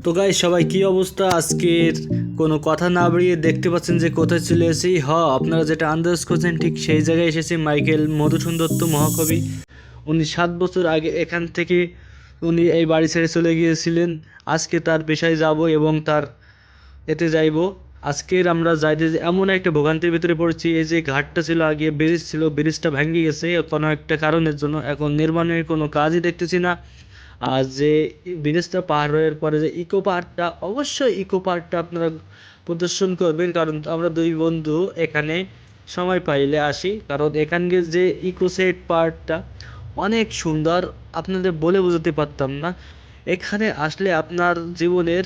তো গাইস সবাই কি অবস্থা আজকের কোনো কথা না বাড়িয়ে দেখতে পাচ্ছেন যে কোথায় চলে এসেছি। আপনারা যেটা আন্দাজ করছেন ঠিক সেই জায়গায় এসেছি। মাইকেল মধুসূদন দত্ত মহাকবি, উনি 7 বছর আগে এখান থেকে উনি এই বাড়ি ছেড়ে চলে গিয়েছিলেন। আজকে তার পেশায় যাব এবং তার এতে যাইব। আজকের আমরা যাইতে যে এমন একটা ভোগান্তির ভিতরে পড়েছি, এই যে ঘাটটা ছিল আগে ব্রিজ ছিল, ব্রিজটা ভেঙে গেছে কোনো একটা কারণের জন্য, এখন নির্মাণের কোনো কাজই দেখতেছি না। আর যে ব্রিজটা পার হওয়ার পরে যে ইকো পার্কটা, অবশ্যই ইকো পার্কটা আপনারা প্রদর্শন করবেন, কারণ আমরা দুই বন্ধু এখানে সময় পাইলে আসি, কারণ এখানকার যে ইকো সেট পার্কটা অনেক সুন্দর, আপনাদের বলে বোঝাতে পারতাম না। এখানে আসলে আপনার জীবনের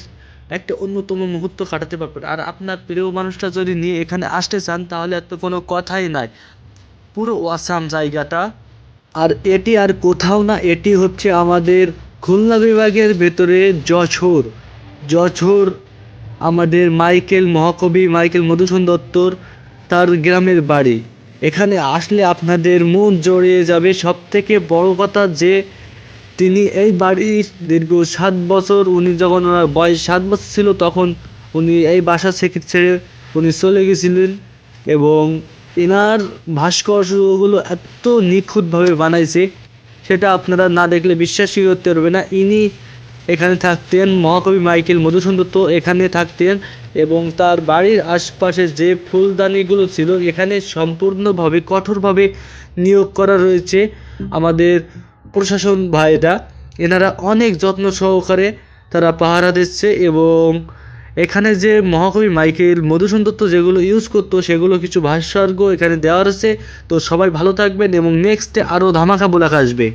একটা অন্যতম মুহূর্ত কাটাতে পারবেন। আর আপনার প্রিয় মানুষটা যদি নিয়ে এখানে আসতে চান তাহলে আর তো কোনো কথাই নাই। পুরো অসাম জায়গাটা। আর এটি আর কোথাও না, এটি হচ্ছে আমাদের খুলনা বিভাগের ভেতরে যশোর। যশোর আমাদের মাইকেল মহাকবি মাইকেল মধুসূদন দত্তর তার গ্রামের বাড়ি। এখানে আসলে আপনাদের মন জড়িয়ে যাবে। সব থেকে বড় কথা যে তিনি এই বাড়ির দীর্ঘ 7 বছর, উনি যখন ওনার বয়স 7 বছর ছিল তখন উনি এই বাসা থেকে ছেড়ে উনি চলে গেছিলেন। এবং এনার ভাস্কর্যগুলো এত নিখুঁতভাবে বানাইছে, সেটা আপনারা না দেখলে বিশ্বাসই করতে পারবে না। ইনি এখানে থাকতেন, মহাকবি মাইকেল মধুসূদন দত্ত এখানে থাকতেন। এবং তার বাড়ির আশপাশে যে ফুলদানিগুলো ছিল এখানে সম্পূর্ণভাবে কঠোরভাবে নিয়োগ করা রয়েছে আমাদের প্রশাসন ভাইরা। এনারা অনেক যত্ন সহকারে তারা পাহারা দিচ্ছে। এবং এখানে যে মহাকবি মাইকেল মধুসূদন দত্ত যেগুলো ইউজ করতো সেগুলো কিছু ভাস্কর্য এখানে দেওয়া আছে। তো সবাই ভালো থাকবেন এবং নেক্সটে আরও ধামাকা বোলাক আসবে।